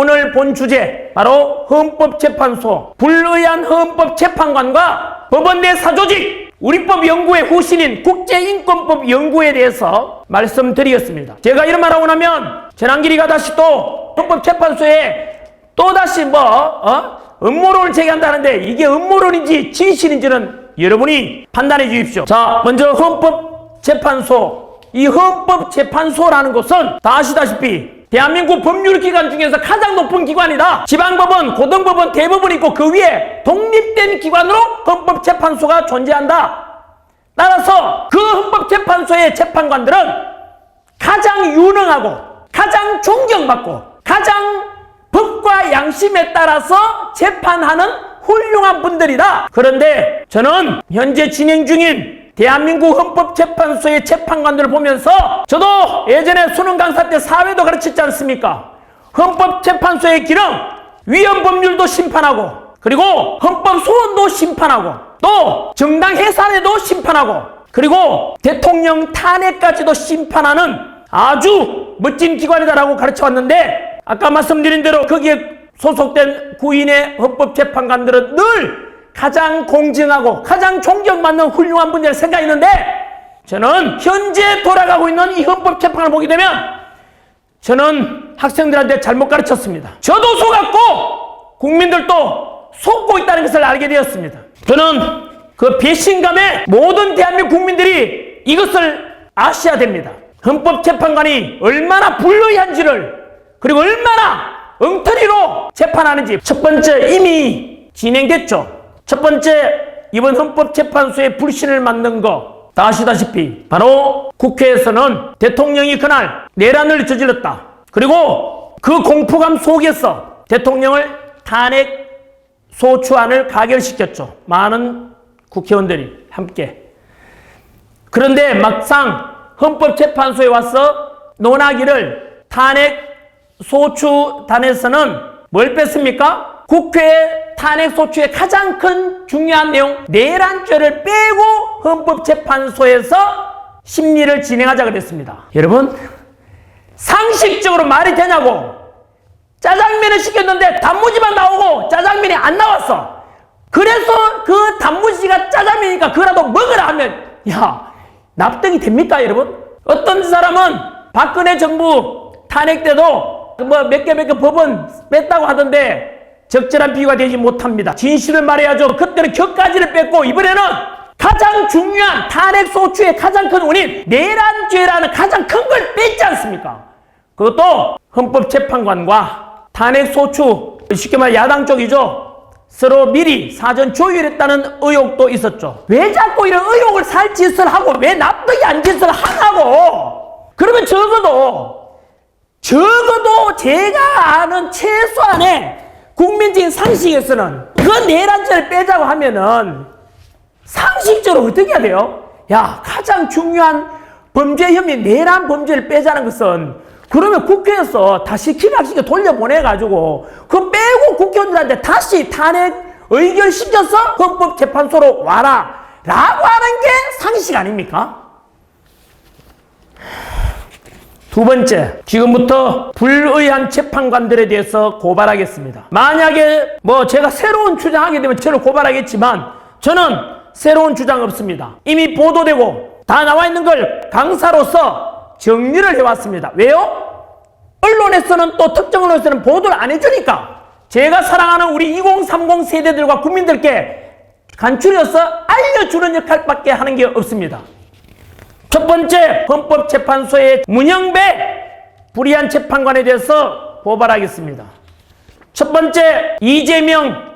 오늘 본 주제 바로 헌법재판소, 불의한 헌법재판관과 법원 내 사조직, 우리법연구회 후신인 국제인권법연구에 대해서 말씀드리겠습니다. 제가 이런 말하고 나면 전한길이가 다시 또 헌법재판소에 또다시 음모론을 제기한다는데 이게 음모론인지 진실인지는 여러분이 판단해 주십시오. 자, 먼저 헌법재판소. 이 헌법재판소라는 것은 다 아시다시피 대한민국 법률기관 중에서 가장 높은 기관이다. 지방법원, 고등법원, 대법원이 있고 그 위에 독립된 기관으로 헌법재판소가 존재한다. 따라서 그 헌법재판소의 재판관들은 가장 유능하고 가장 존경받고 가장 법과 양심에 따라서 재판하는 훌륭한 분들이다. 그런데 저는 현재 진행 중인 대한민국 헌법재판소의 재판관들을 보면서 저도 예전에 수능 강사 때 사회도 가르쳤지 않습니까? 헌법재판소의 기능, 위헌법률도 심판하고 그리고 헌법소원도 심판하고 또 정당 해산에도 심판하고 그리고 대통령 탄핵까지도 심판하는 아주 멋진 기관이다라고 가르쳐왔는데 아까 말씀드린 대로 거기에 소속된 구인의 헌법재판관들은 늘 가장 공정하고 가장 존경받는 훌륭한 분들 생각했는데 저는 현재 돌아가고 있는 이 헌법재판을 보게 되면 저는 학생들한테 잘못 가르쳤습니다. 저도 속았고 국민들도 속고 있다는 것을 알게 되었습니다. 저는 그 배신감에 모든 대한민국 국민들이 이것을 아셔야 됩니다. 헌법재판관이 얼마나 불의한지를 그리고 얼마나 엉터리로 재판하는지 첫 번째 이미 진행됐죠. 첫 번째 이번 헌법재판소의 불신을 만든 거 다 아시다시피 바로 국회에서는 대통령이 그날 내란을 저질렀다. 그리고 그 공포감 속에서 대통령을 탄핵 소추안을 가결시켰죠. 많은 국회의원들이 함께. 그런데 막상 헌법재판소에 와서 논하기를 탄핵 소추단에서는 뭘 뺐습니까? 국회 탄핵소추의 가장 큰 중요한 내용 내란죄를 빼고 헌법재판소에서 심리를 진행하자 그랬습니다. 여러분 상식적으로 말이 되냐고. 짜장면을 시켰는데 단무지만 나오고 짜장면이 안 나왔어. 그래서 그 단무지가 짜장면이니까 그거라도 먹으라 하면 야 납득이 됩니까 여러분? 어떤 사람은 박근혜 정부 탄핵 때도 몇 개 법은 뺐다고 하던데 적절한 비유가 되지 못합니다. 진실을 말해야죠. 그때는 격가지를 뺐고 이번에는 가장 중요한 탄핵 소추의 가장 큰 원인 내란죄라는 가장 큰 걸 뺐지 않습니까? 그것도 헌법재판관과 탄핵 소추 쉽게 말해 야당 쪽이죠. 서로 미리 사전 조율했다는 의혹도 있었죠. 왜 자꾸 이런 의혹을 살 짓을 하고 왜 납득이 안 짓을 하냐고. 그러면 적어도 제가 아는 최소한의 국민적인 상식에서는 그 내란죄를 빼자고 하면은 상식적으로 어떻게 해야 돼요? 야, 가장 중요한 범죄 혐의 내란 범죄를 빼자는 것은 그러면 국회에서 다시 기각시켜 돌려보내가지고 그 빼고 국회의원들한테 다시 탄핵 의결시켜서 헌법재판소로 와라 라고 하는 게 상식 아닙니까? 두 번째, 지금부터 불의한 재판관들에 대해서 고발하겠습니다. 만약에 제가 새로운 주장하게 되면 저를 고발하겠지만 저는 새로운 주장 없습니다. 이미 보도되고 다 나와 있는 걸 강사로서 정리를 해왔습니다. 왜요? 언론에서는 또 특정 언론에서는 보도를 안 해주니까 제가 사랑하는 우리 2030 세대들과 국민들께 간추려서 알려주는 역할밖에 하는 게 없습니다. 첫 번째, 헌법재판소의 문영배 불의한 재판관에 대해서 고발하겠습니다. 첫 번째, 이재명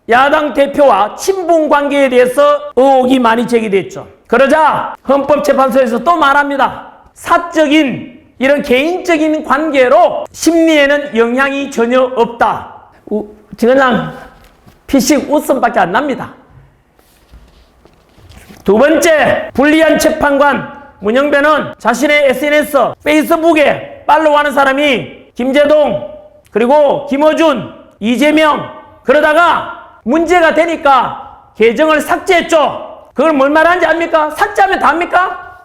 야당 대표와 친분 관계에 대해서 의혹이 많이 제기됐죠. 그러자 헌법재판소에서 또 말합니다. 사적인 이런 개인적인 관계로 심리에는 영향이 전혀 없다. 그냥 피식 웃음밖에 안 납니다. 두 번째, 불리한 재판관 문영배는 자신의 SNS, 페이스북에 팔로우하는 사람이 김재동, 그리고 김어준, 이재명 그러다가 문제가 되니까 계정을 삭제했죠. 그걸 뭘 말하는지 압니까? 삭제하면 다 합니까?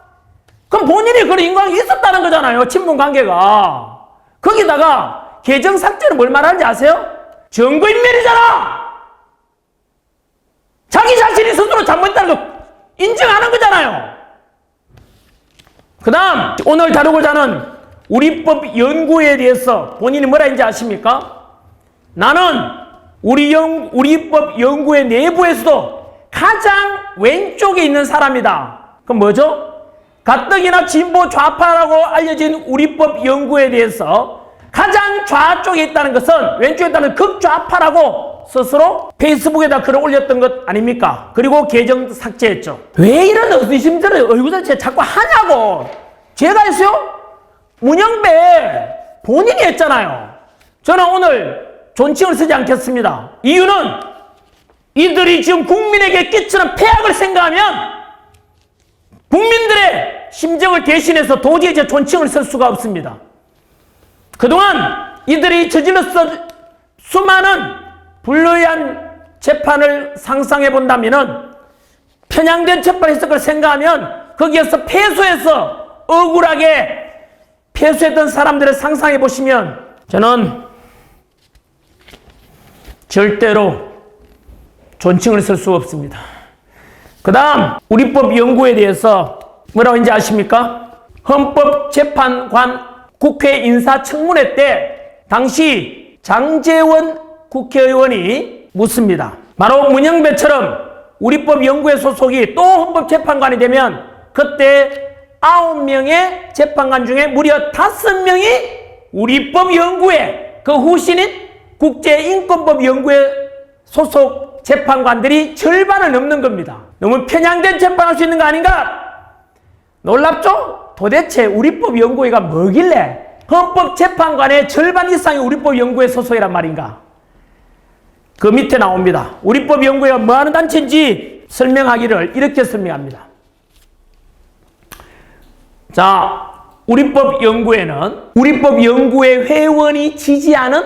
그럼 본인이 그런 인간관계가 있었다는 거잖아요. 친분관계가. 거기다가 개정 삭제는 뭘 말하는지 아세요? 증거인멸이잖아. 자기 자신이 스스로 잘못했다는 거 인정하는 거잖아요. 그 다음 오늘 다루고자 하는 우리법 연구에 대해서 본인이 뭐라 했는지 아십니까? 나는 우리법 연구의 내부에서도 가장 왼쪽에 있는 사람이다. 그럼 뭐죠? 가뜩이나 진보 좌파라고 알려진 우리법 연구에 대해서 가장 좌쪽에 있다는 것은 왼쪽에 있다는 극좌파라고 스스로 페이스북에다 글을 올렸던 것 아닙니까? 그리고 계정 삭제했죠. 왜 이런 의심들을 얼굴에 자꾸 하냐고. 제가 했어요? 문영배 본인이 했잖아요. 저는 오늘 존칭을 쓰지 않겠습니다. 이유는 이들이 지금 국민에게 끼치는 폐악을 생각하면 국민들의 심정을 대신해서 도저히 제 존칭을 쓸 수가 없습니다. 그동안 이들이 저질렀던 수많은 불리한 재판을 상상해 본다면 편향된 재판을 했을 걸 생각하면 거기에서 패소해서 억울하게 패소했던 사람들을 상상해 보시면 저는 절대로 존칭을 쓸 수 없습니다. 그 다음 우리법 연구에 대해서 뭐라고 했는지 아십니까? 헌법재판관 국회 인사청문회 때 당시 장제원 국회의원이 묻습니다. 바로 문영배처럼 우리법 연구회 소속이 또 헌법재판관이 되면 그때 9명의 재판관 중에 무려 5명이 우리법 연구회 그 후신인 국제인권법 연구회 소속 재판관들이 절반을 넘는 겁니다. 너무 편향된 재판할 수 있는 거 아닌가? 놀랍죠? 도대체 우리법 연구회가 뭐길래 헌법재판관의 절반 이상이 우리법 연구회 소속이란 말인가? 그 밑에 나옵니다. 우리법 연구회가 뭐하는 단체인지 설명하기를 이렇게 설명합니다. 자, 우리법 연구회는 우리법 연구회 회원이 지지하는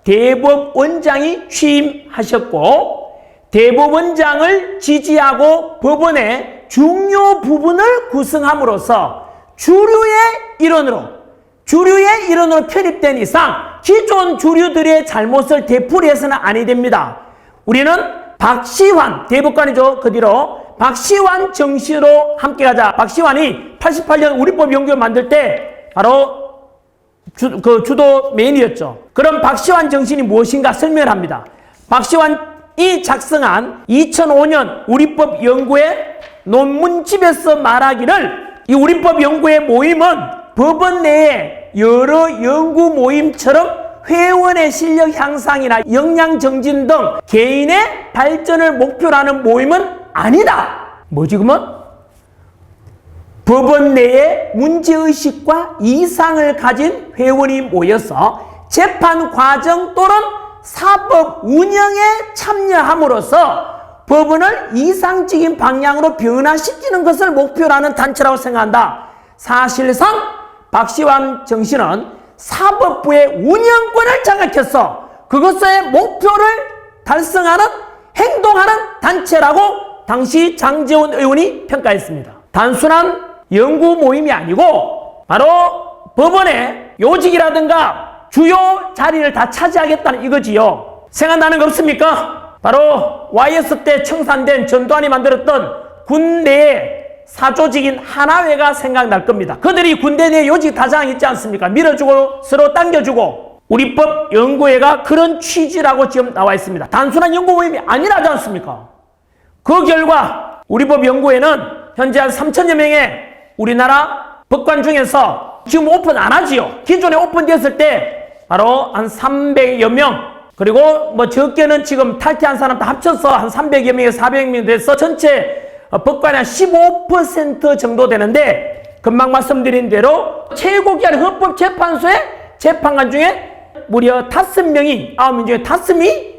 대법원장이 취임하셨고 대법원장을 지지하고 법원의 중요 부분을 구성함으로써 주류의 일원으로 편입된 이상 기존 주류들의 잘못을 되풀이해서는 아니 됩니다. 우리는 박시환 대법관이죠. 그 뒤로 박시환 정신으로 함께 가자. 박시환이 88년 우리법 연구회 만들 때 바로 주도 메인이었죠. 그럼 박시환 정신이 무엇인가 설명을 합니다. 박시환이 작성한 2005년 우리법 연구회 논문집에서 말하기를 이 우리법 연구회 모임은 법원 내에 여러 연구 모임처럼 회원의 실력 향상이나 역량 정진 등 개인의 발전을 목표로 하는 모임은 아니다. 뭐지 그러면? 법원 내에 문제의식과 이상을 가진 회원이 모여서 재판 과정 또는 사법 운영에 참여함으로써 법원을 이상적인 방향으로 변화시키는 것을 목표로 하는 단체라고 생각한다. 사실상 박시환 정신은 사법부의 운영권을 장악해서 그것의 목표를 달성하는 행동하는 단체라고 당시 장제원 의원이 평가했습니다. 단순한 연구 모임이 아니고 바로 법원의 요직이라든가 주요 자리를 다 차지하겠다는 이거지요. 생각나는 거 없습니까? 바로 YS 때 청산된 전두환이 만들었던 군내의 사조직인 하나회가 생각날 겁니다. 그들이 군대 내 요직 다장 있지 않습니까? 밀어주고 서로 당겨주고 우리법 연구회가 그런 취지라고 지금 나와 있습니다. 단순한 연구 모임이 아니라지 않습니까? 그 결과 우리법 연구회는 현재 한 3천여 명의 우리나라 법관 중에서 지금 오픈 안 하지요. 기존에 오픈되었을 때 바로 한 300여 명 그리고 뭐 적게는 지금 탈퇴한 사람 다 합쳐서 한 300여 명에서 400명 돼서 전체 법관의 한 15% 정도 되는데 금방 말씀드린 대로 최고기한 헌법재판소의 재판관 중에 무려 5명이 9명 중에 5명이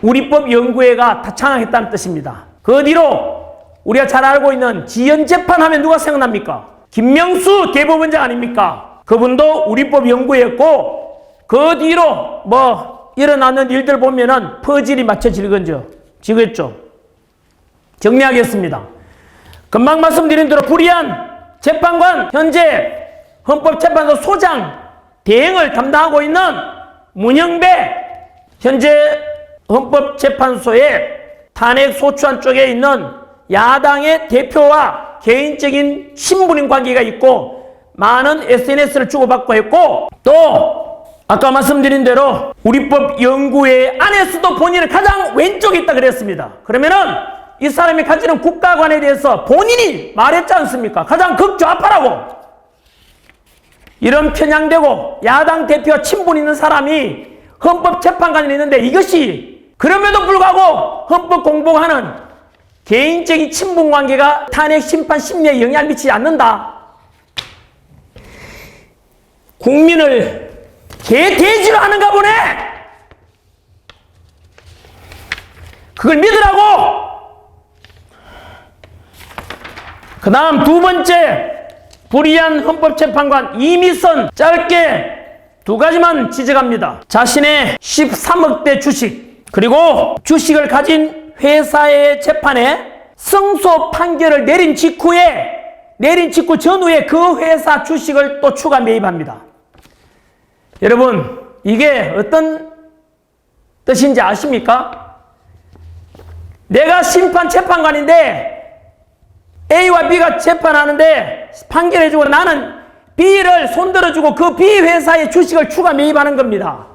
우리법 연구회가 다 창항했다는 뜻입니다. 그 뒤로 우리가 잘 알고 있는 지연재판하면 누가 생각납니까? 김명수 대법원장 아닙니까? 그분도 우리법 연구회였고 그 뒤로 뭐 일어나는 일들 보면은 퍼즐이 맞춰지겠죠. 정리하겠습니다. 금방 말씀드린 대로 불의한 재판관 현재 헌법재판소 소장 대행을 담당하고 있는 문형배 현재 헌법재판소의 탄핵 소추안 쪽에 있는 야당의 대표와 개인적인 신분인 관계가 있고 많은 SNS를 주고받고 했고 또 아까 말씀드린 대로 우리법 연구회 안에서도 본인은 가장 왼쪽에 있다 그랬습니다. 그러면은 이 사람이 가지는 국가관에 대해서 본인이 말했지 않습니까? 가장 극좌파라고. 이런 편향되고 야당 대표와 친분 있는 사람이 헌법재판관에 있는데 이것이 그럼에도 불구하고 헌법 공부하는 개인적인 친분 관계가 탄핵 심판 심리에 영향을 미치지 않는다. 국민을 개돼지로 하는가 보네. 그걸 믿으라고. 그 다음 두 번째 불의한 헌법재판관 이미선 짧게 두 가지만 지적합니다. 자신의 13억대 주식 그리고 주식을 가진 회사의 재판에 승소 판결을 내린 직후 전후에 그 회사 주식을 또 추가 매입합니다. 여러분 이게 어떤 뜻인지 아십니까? 내가 심판 재판관인데 A와 B가 재판하는데 판결해주고 나는 B를 손들어주고 그 B 회사의 주식을 추가 매입하는 겁니다.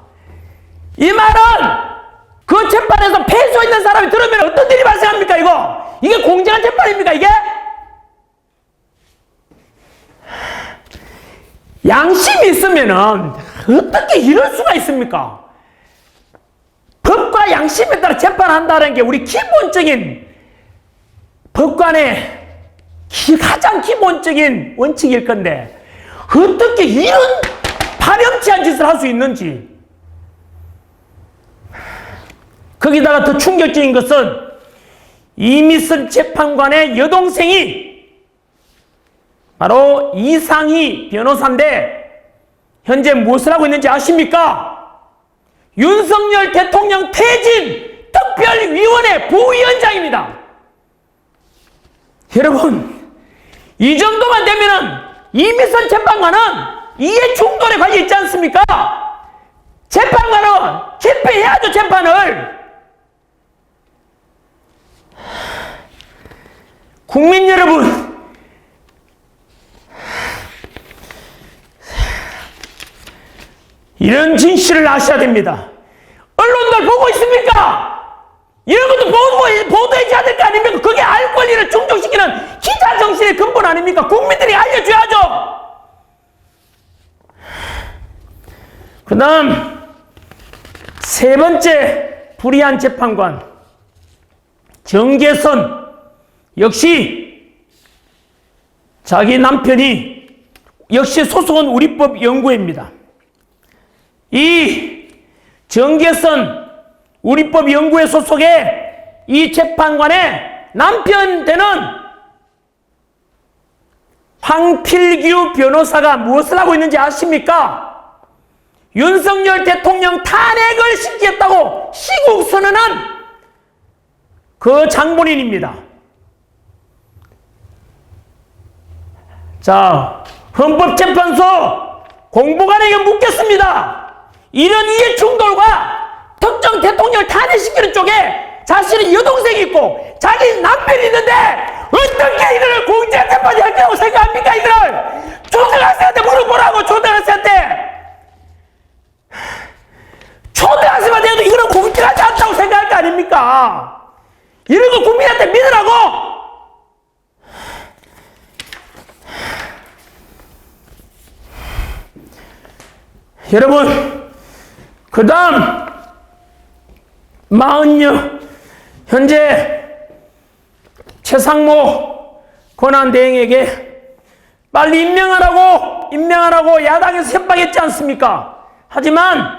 이 말은 그 재판에서 패소있는 사람이 들으면 어떤 일이 발생합니까 이거? 이게 공정한 재판입니까 이게? 양심이 있으면은 어떻게 이럴 수가 있습니까? 법과 양심에 따라 재판한다는 게 우리 기본적인 법관의 가장 기본적인 원칙일 건데 어떻게 이런 파렴치한 짓을 할 수 있는지. 거기다가 더 충격적인 것은 이미선 재판관의 여동생이 바로 이상희 변호사인데 현재 무엇을 하고 있는지 아십니까? 윤석열 대통령 퇴진 특별위원회 부위원장입니다. 여러분 이 정도만 되면은 이미선 재판관은 이해 충돌에 관계 있지 않습니까? 재판관은 집행해야죠 재판을. 국민 여러분 이런 진실을 아셔야 됩니다. 언론들 보고 있습니까? 이런 것도 보도해줘야 될 거 아닙니까? 그게 알 권리를 충족시키는 기자 정신의 근본 아닙니까? 국민들이 알려줘야죠. 그 다음 세 번째 불의한 재판관 정계선 역시 자기 남편이 역시 소속은 우리법 연구회입니다. 이 정계선 우리법 연구회 소속의 이 재판관의 남편 되는 황필규 변호사가 무엇을 하고 있는지 아십니까? 윤석열 대통령 탄핵을 시키겠다고 시국 선언한 그 장본인입니다. 자, 헌법재판소 공보관에게 묻겠습니다. 이런 이해 충돌과 특정 대통령을 탄핵시키는 쪽에 자신의 여동생이 있고 자기 남편이 있는데 어떻게 이들을 공정한 재판이 할 거라고 생각합니까? 이들을 초등학생한테 물어보라고. 초등학생한테도 이거는 공정하지 않다고 생각할 거 아닙니까? 이런 거 국민한테 믿으라고. 여러분 그 다음 40여 현재 최상목 권한대행에게 빨리 임명하라고 야당에서 협박했지 않습니까? 하지만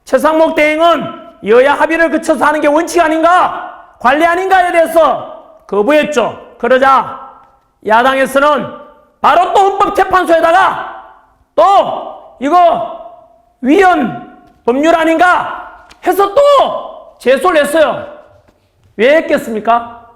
최상목 대행은 여야 합의를 거쳐서 하는 게 원칙 아닌가? 관례 아닌가에 대해서 거부했죠. 그러자 야당에서는 바로 또 헌법재판소에다가 또 이거 위헌 법률 아닌가 해서 또 제소를 했어요. 왜 했겠습니까?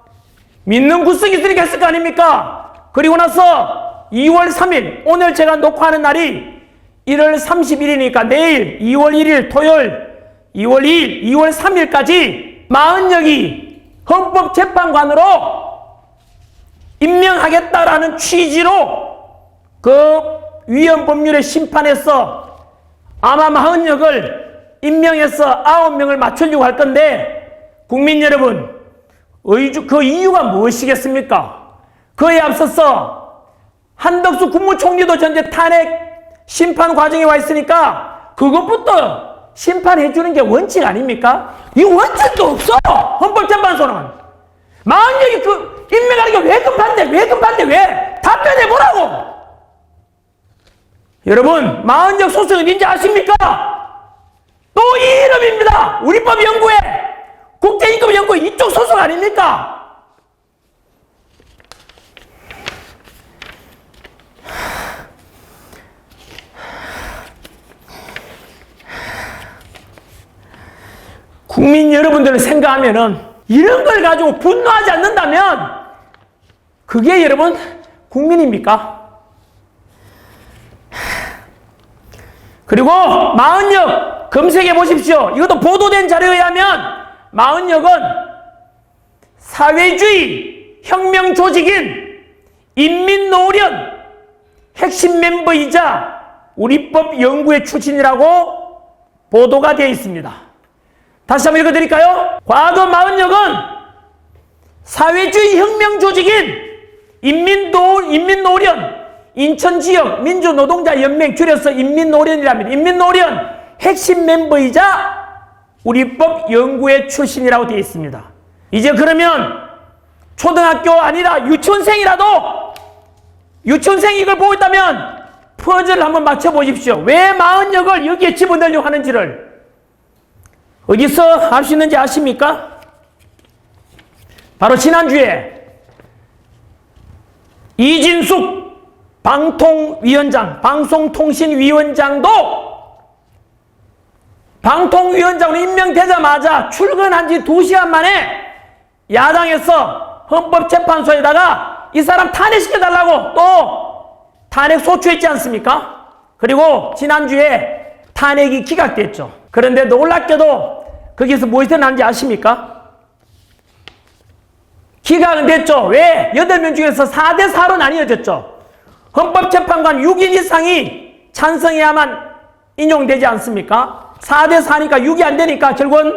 믿는 구석이 있으니까 했을 거 아닙니까? 그리고 나서 2월 3일 오늘 제가 녹화하는 날이 1월 30일이니까 내일 2월 1일 토요일, 2월 2일, 2월 3일까지 40여기 헌법재판관으로 임명하겠다라는 취지로 그 위헌법률의 심판에서 아마 40역을 임명해서 9명을 맞추려고 할 건데, 국민 여러분, 그 이유가 무엇이겠습니까? 그에 앞서서 한덕수 국무총리도 현재 탄핵 심판 과정에 와 있으니까 그것부터 심판해 주는 게 원칙 아닙니까? 이 원칙도 없어! 헌법재판소는. 40역이 그 임명하는 게 왜 급한데? 왜 급한데? 왜? 답변해 보라고! 여러분, 40역 소송이 어딘지 아십니까? 또 이 이름입니다. 우리법연구회, 국제임금연구회 이쪽 소송 아닙니까? 국민 여러분들을 생각하면은 이런 걸 가지고 분노하지 않는다면 그게 여러분 국민입니까? 그리고 40역 검색해 보십시오. 이것도 보도된 자료에 의하면 40역은 사회주의 혁명 조직인 인민노련 핵심 멤버이자 우리법 연구회 출신이라고 보도가 되어 있습니다. 다시 한번 읽어드릴까요? 과거 40역은 사회주의 혁명 조직인 인민노련 인천지역 민주노동자연맹 줄여서 인민노련이랍니다. 인민노련 핵심 멤버이자 우리법 연구회 출신이라고 되어 있습니다. 이제 그러면 초등학교 아니라 유치원생이라도 유치원생이 이걸 보고 있다면 퍼즐을 한번 맞춰보십시오. 왜 40역을 여기에 집어넣으려고 하는지를 어디서 알 수 있는지 아십니까? 바로 지난주에 이진숙 방송통신위원장도 방통위원장으로 임명되자마자 출근한 지 2시간 만에 야당에서 헌법재판소에다가 이 사람 탄핵시켜달라고 또 탄핵 소추했지 않습니까? 그리고 지난주에 탄핵이 기각됐죠. 그런데 놀랍게도 거기서 무엇이 일어났는지 아십니까? 기각은 됐죠. 왜? 8명 중에서 4대4로 나뉘어졌죠. 헌법재판관 6인 이상이 찬성해야만 인용되지 않습니까? 4대4니까 6이 안 되니까 결국은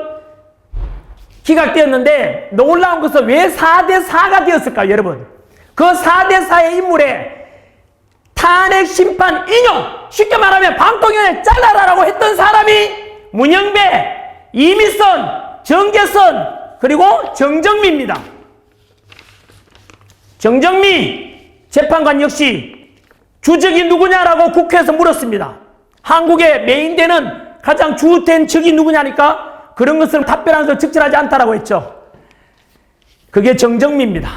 기각되었는데, 놀라운 것은 왜 4대4가 되었을까요, 여러분? 그 4대4의 인물에 탄핵 심판 인용, 쉽게 말하면 방통위원회 잘라라라고 했던 사람이 문영배, 이미선, 정계선, 그리고 정정미입니다. 정정미 재판관 역시 주적이 누구냐라고 국회에서 물었습니다. 한국의 메인되는 가장 주된 적이 누구냐니까 그런 것을 답변하는 것을 적절하지 않다라고 했죠. 그게 정정미입니다.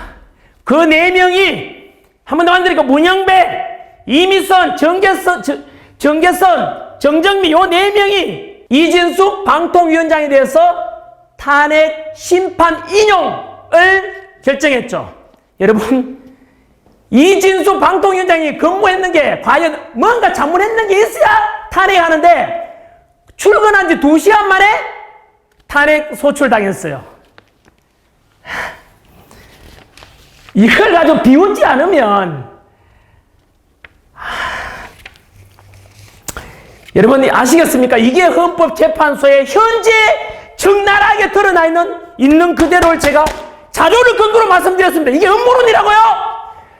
그 4명이 한 번 더 만드니까 문영배, 이미선, 정계선, 정정미 요 4명이 이진숙 방통위원장에 대해서 탄핵 심판 인용을 결정했죠. 여러분, 이진숙 방통위원장이 근무했는 게 과연 뭔가 잘못했는 게 있어야 탄핵하는데 출근한 지 2시간 만에 탄핵 소출당했어요. 이걸 가지고 비웃지 않으면 여러분 아시겠습니까? 이게 헌법재판소에 현재 적나라하게 드러나 있는 그대로를 제가 자료를 근거로 말씀드렸습니다. 이게 음모론이라고요?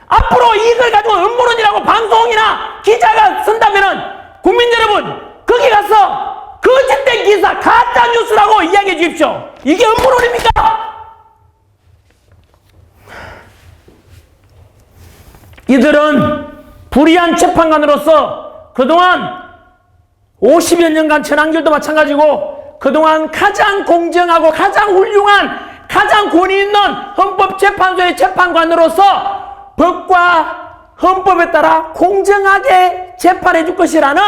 앞으로 이걸 가지고 음모론이라고 방송이나 기자가 쓴다면은 국민 여러분 거기 가서 거짓된 기사, 가짜 뉴스라고 이야기해 주십시오. 이게 음모론입니까? 이들은 불의한 재판관으로서 그동안 50여 년간 전한결도 마찬가지고 그동안 가장 공정하고 가장 훌륭한 가장 권위 있는 헌법재판소의 재판관으로서 법과 헌법에 따라 공정하게 재판해 줄 것이라는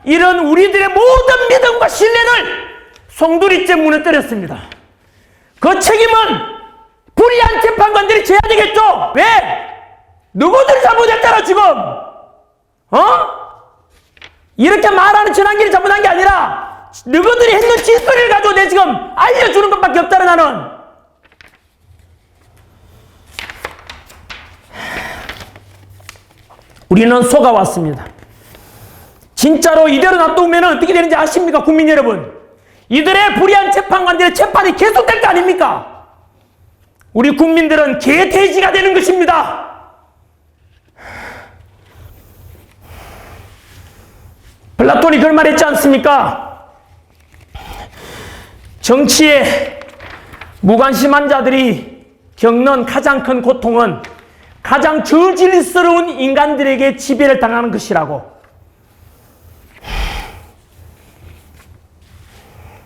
이런 우리들의 모든 믿음과 신뢰를 송두리째 무너뜨렸습니다. 그 책임은 불의한 재판관들이 져야 되겠죠. 왜? 누구들이 잘못했잖아 지금. 이렇게 말하는 전환기를 잘못한 게 아니라 너희들이 했는 짓거리를 가지고 내 지금 알려주는 것밖에 없다는 나는. 우리는 속아왔습니다. 진짜로 이대로 놔두면 어떻게 되는지 아십니까, 국민 여러분? 이들의 불의한 재판관들의 재판이 계속될 거 아닙니까? 우리 국민들은 개돼지가 되는 것입니다. 플라톤이 그런 말 했지 않습니까? 정치에 무관심한 자들이 겪는 가장 큰 고통은 가장 저질스러운 인간들에게 지배를 당하는 것이라고.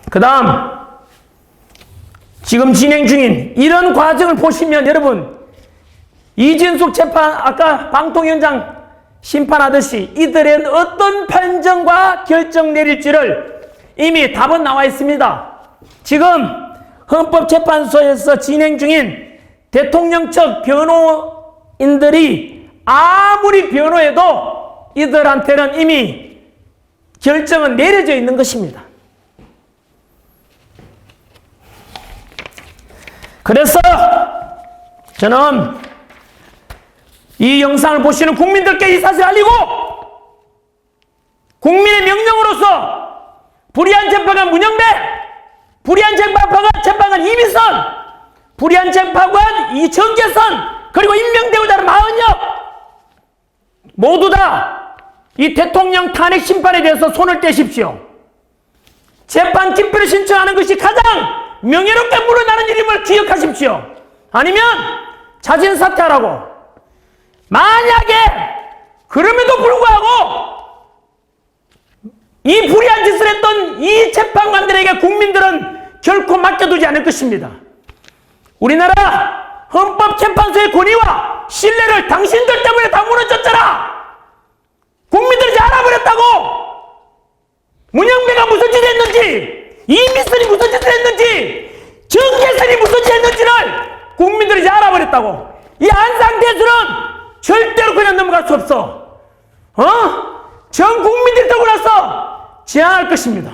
그 다음 지금 진행 중인 이런 과정을 보시면 여러분, 이진숙 재판 아까 방통위원장 심판하듯이 이들은 어떤 판정과 결정 내릴지를 이미 답은 나와 있습니다. 지금 헌법재판소에서 진행 중인 대통령 측 변호인들이 아무리 변호해도 이들한테는 이미 결정은 내려져 있는 것입니다. 그래서 저는 이 영상을 보시는 국민들께 이 사실을 알리고 국민의 명령으로서 불의한 재판관 문영배, 불의한 재판관 이미선, 불의한 재판관 이정재선, 그리고 임명되고자 하는 마흔역 모두 다 이 대통령 탄핵 심판에 대해서 손을 떼십시오. 재판 기피를 신청하는 것이 가장 명예롭게 물러나는 일임을 기억하십시오. 아니면 자진 사퇴하라고. 만약에 그럼에도 불구하고 이 불의한 짓을 했던 이 재판관들에게 국민들은 결코 맡겨두지 않을 것입니다. 우리나라 헌법재판소의 권위와 신뢰를 당신들 때문에 다 무너졌잖아. 국민들이 알아버렸다고. 문영배가 무슨 짓을 했는지, 이미선이 무슨 짓을 했는지, 정계선이 무슨 짓을 했는지를 국민들이 이제 알아버렸다고. 이 한 상태에서는 절대로 그냥 넘어갈 수 없어. 전 국민들이 들고 나서 제안할 것입니다.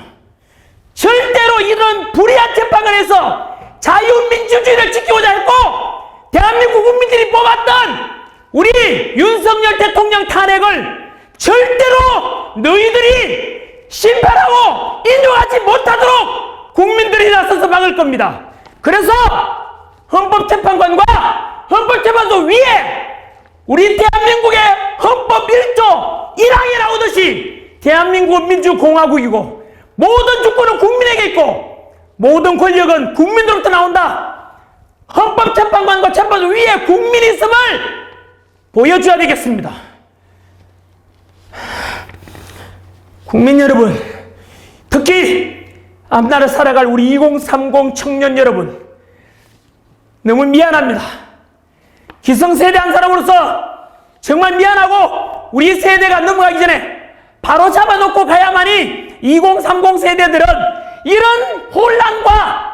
절대로 이런 불의한 재판관에서 자유민주주의를 지키고자 했고, 대한민국 국민들이 뽑았던 우리 윤석열 대통령 탄핵을 절대로 너희들이 심판하고 인용하지 못하도록 국민들이 나서서 막을 겁니다. 그래서 헌법재판관과 헌법재판소 위에 우리 대한민국의 헌법 1조 1항에 나오듯이 대한민국은 민주공화국이고 모든 주권은 국민에게 있고 모든 권력은 국민으로부터 나온다. 헌법재판관과 재판소 위에 국민이 있음을 보여줘야 되겠습니다. 국민 여러분, 특히 앞날을 살아갈 우리 2030 청년 여러분, 너무 미안합니다. 기성세대 한 사람으로서 정말 미안하고 우리 세대가 넘어가기 전에 바로 잡아놓고 가야만이 2030 세대들은 이런 혼란과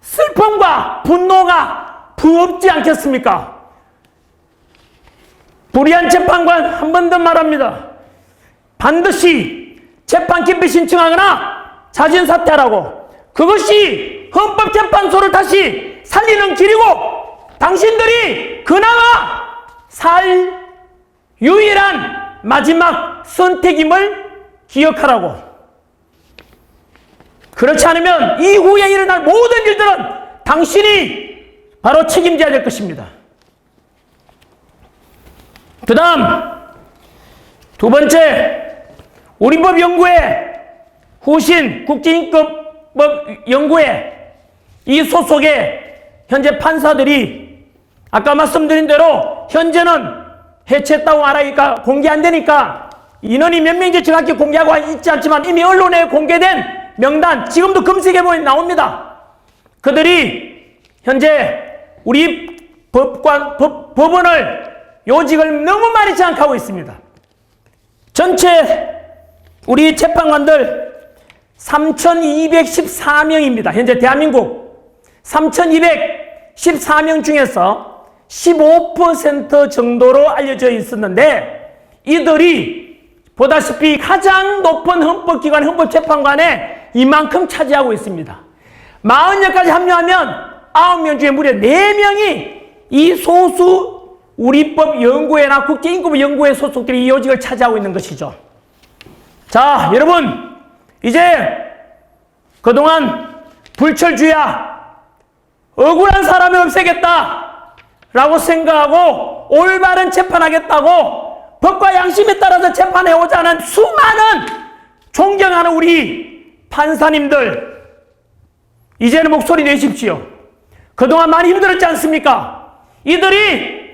슬픔과 분노가 부없지 않겠습니까? 불의한 재판관 한 번 더 말합니다. 반드시 재판 기피 신청하거나 자진 사퇴하라고. 그것이 헌법재판소를 다시 살리는 길이고 당신들이 그나마 살 유일한 마지막 선택임을 기억하라고. 그렇지 않으면 이후에 일어날 모든 일들은 당신이 바로 책임져야 될 것입니다. 그 다음 두 번째, 우리 법연구회 후신 국제인권법연구회 이 소속의 현재 판사들이 아까 말씀드린 대로 현재는 해체했다고 말하니까 공개 안 되니까 인원이 몇 명인지 정확히 공개하고 있지 않지만 이미 언론에 공개된 명단 지금도 검색해보면 나옵니다. 그들이 현재 우리 법원을 요직을 너무 많이 장악하고 있습니다. 전체 우리 재판관들 3,214명입니다. 현재 대한민국 3,214명 중에서 15% 정도로 알려져 있었는데 이들이 보다시피 가장 높은 헌법기관 헌법재판관에 이만큼 차지하고 있습니다. 40명까지 합류하면 9명 중에 무려 4명이 이 소수 우리법 연구회나 국제인권법 연구회 소속들이 이 요직을 차지하고 있는 것이죠. 자, 여러분, 이제 그동안 불철주야, 억울한 사람을 없애겠다 라고 생각하고 올바른 재판하겠다고 법과 양심에 따라서 재판해오자 하는 수많은 존경하는 우리 판사님들, 이제는 목소리 내십시오. 그동안 많이 힘들었지 않습니까? 이들이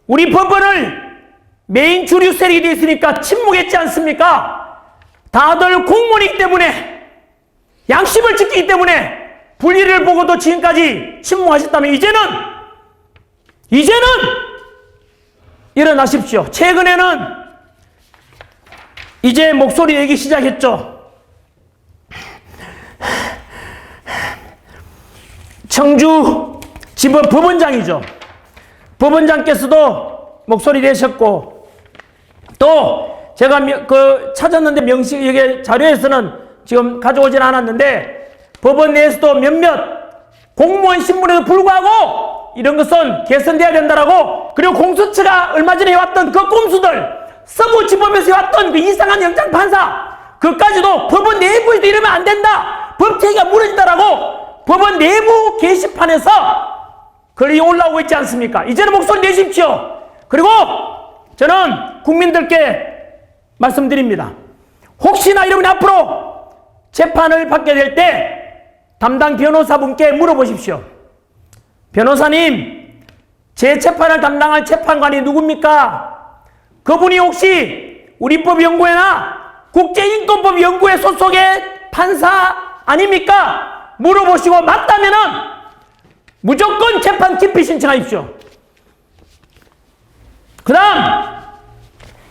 우리 법원을 메인 주류 세력이 되어 있으니까 침묵했지 않습니까? 다들 공무원이기 때문에, 양심을 지키기 때문에 불의를 보고도 지금까지 침묵하셨다면 이제는 일어나십시오. 최근에는 이제 목소리 내기 시작했죠. 청주 지법 법원장이죠. 법원장께서도 목소리 내셨고, 또 제가 찾았는데 명식 이게 자료에서는 지금 가져오진 않았는데 법원 내에서도 몇몇 공무원 신분에도 불구하고 이런 것은 개선돼야 된다라고, 그리고 공수처가 얼마 전에 해왔던 그 꼼수들, 서부지법에서 해왔던 그 이상한 영장판사, 그까지도 법원 내부에서 이러면 안 된다, 법체계가 무너진다라고 법원 내부 게시판에서 글이 올라오고 있지 않습니까? 이제는 목소리 내십시오. 그리고 저는 국민들께 말씀드립니다. 혹시나 이러면 앞으로 재판을 받게 될 때 담당 변호사분께 물어보십시오. 변호사님, 제 재판을 담당할 재판관이 누굽니까? 그분이 혹시 우리법연구회나 국제인권법연구회 소속의 판사 아닙니까? 물어보시고 맞다면은 무조건 재판 기피 신청하십시오. 그 다음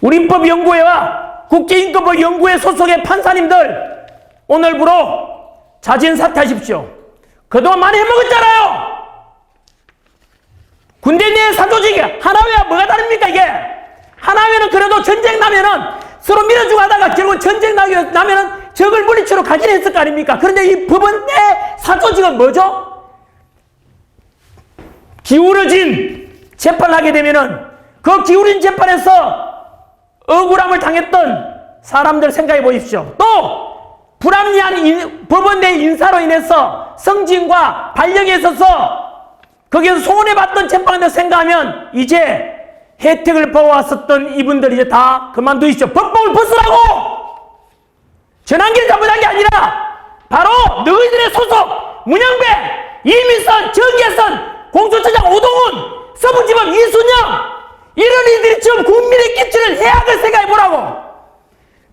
우리법연구회와 국제인권법연구회 소속의 판사님들, 오늘부로 자진 사퇴하십시오. 그동안 많이 해먹었잖아요. 군대 내 사조직이 하나회와 뭐가 다릅니까? 이게 하나회는 그래도 전쟁 나면은 서로 밀어주고 하다가 결국은 전쟁 나면은 적을 물리치러 가긴 했을 거 아닙니까? 그런데 이 법원 내 사조직은 뭐죠? 기울어진 재판을 하게 되면은 그 기울어진 재판에서 억울함을 당했던 사람들 생각해 보십시오. 또 불합리한 법원 내 인사로 인해서 성징과 발령에 있어서 거기에서 손해봤던 재판을 생각하면 이제 혜택을 보아왔었던 이분들 이제 다 그만두십시오. 법복을 벗으라고! 전환기를 잘못한 게 아니라 바로 너희들의 소속 문영배, 이민선, 정계선, 공수처장 오동훈, 서부지법 이순영, 이런 이들이 지금 국민에 끼치는 해악을 생각해 보라고.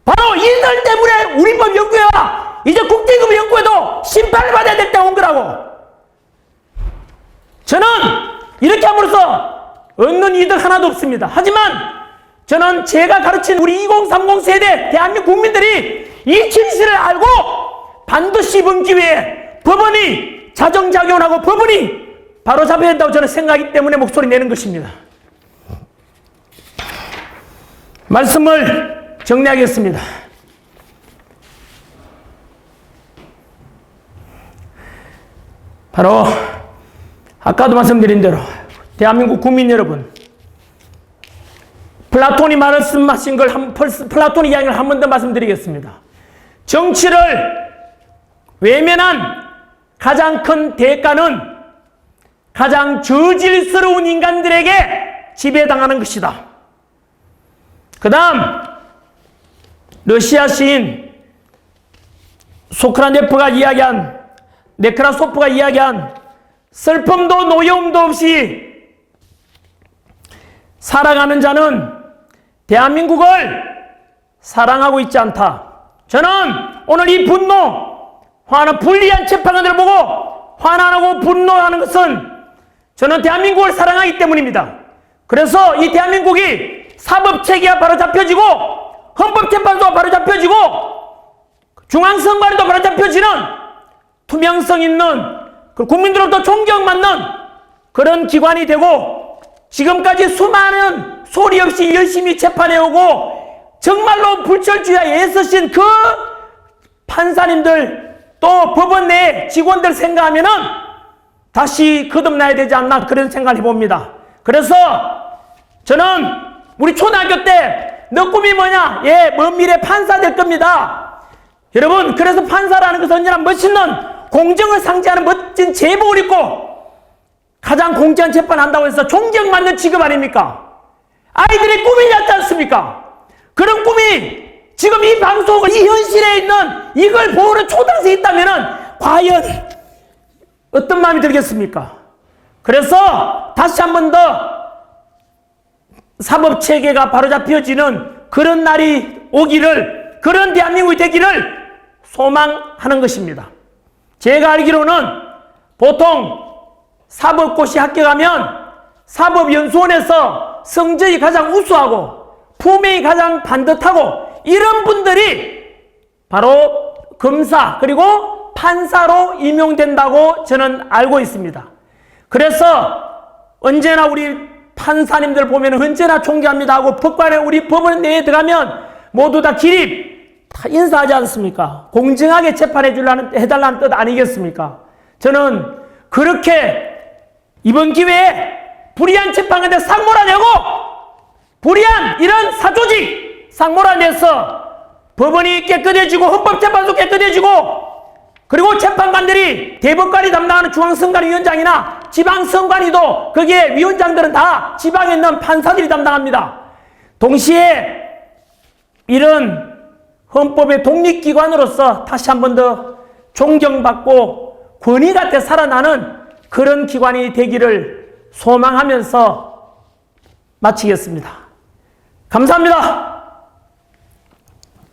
바로 이들 때문에 우리법 연구회와 이제 국제인권 연구회도 심판을 받아야 될 때가 온 거라고. 저는 이렇게 함으로써 얻는 이득 하나도 없습니다. 하지만 저는 제가 가르친 우리 2030 세대 대한민국 국민들이 이 진실을 알고 반드시 이번 기회에 법원이 자정작용하고 법원이 바로잡아야 된다고 저는 생각하기 때문에 목소리 내는 것입니다. 말씀을 정리하겠습니다. 바로 아까도 말씀드린 대로 대한민국 국민 여러분, 플라톤이 말씀하신 걸 플라톤 이야기를 한 번 더 말씀드리겠습니다. 정치를 외면한 가장 큰 대가는 가장 저질스러운 인간들에게 지배당하는 것이다. 그 다음 러시아 시인 소크라네프가 이야기한, 네크라소프가 이야기한 슬픔도 노여움도 없이 살아가는 자는 대한민국을 사랑하고 있지 않다. 저는 오늘 이 분노, 화나 불리한 재판관들을 보고 화나고 분노하는 것은 저는 대한민국을 사랑하기 때문입니다. 그래서 이 대한민국이 사법체계가 바로 잡혀지고 헌법재판소가 바로 잡혀지고 중앙선관위도 바로 잡혀지는 투명성 있는 국민들로부터 존경받는 그런 기관이 되고, 지금까지 수많은 소리 없이 열심히 재판해오고 정말로 불철주야에 애쓰신 그 판사님들 또 법원 내 직원들 생각하면은 다시 거듭나야 되지 않나 그런 생각을 해봅니다. 그래서 저는 우리 초등학교 때 너 꿈이 뭐냐? 예, 먼 미래 판사 될 겁니다. 여러분, 그래서 판사라는 것은 언제나 멋있는 공정을 상징하는 멋진 제복을 입고 가장 공정한 재판한다고 해서 존경받는 직업 아닙니까? 아이들의 꿈이지 않습니까? 그런 꿈이 지금 이 방송을 이 현실에 있는 이걸 보는 초등생이 있다면은 과연 어떤 마음이 들겠습니까? 그래서 다시 한 번 더 사법체계가 바로잡혀지는 그런 날이 오기를, 그런 대한민국이 되기를 소망하는 것입니다. 제가 알기로는 보통 사법고시 합격하면 사법연수원에서 성적이 가장 우수하고 품행이 가장 반듯하고 이런 분들이 바로 검사 그리고 판사로 임용된다고 저는 알고 있습니다. 그래서 언제나 우리 판사님들 보면 언제나 존경합니다 하고 법관에 우리 법원 내에 들어가면 모두 다 기립 다 인사하지 않습니까? 공정하게 해달라는 뜻 아니겠습니까? 저는 그렇게 이번 기회에 불의한 재판관들 상 몰아내고 불의한 이런 사조직 상 몰아내서 법원이 깨끗해지고 헌법재판소 깨끗해지고 그리고 재판관들이 대법관이 담당하는 중앙선관위원장이나 지방선관위도 거기에 위원장들은 다 지방에 있는 판사들이 담당합니다. 동시에 이런 헌법의 독립기관으로서 다시 한 번 더 존경받고 권위 같아 살아나는 그런 기관이 되기를 소망하면서 마치겠습니다. 감사합니다.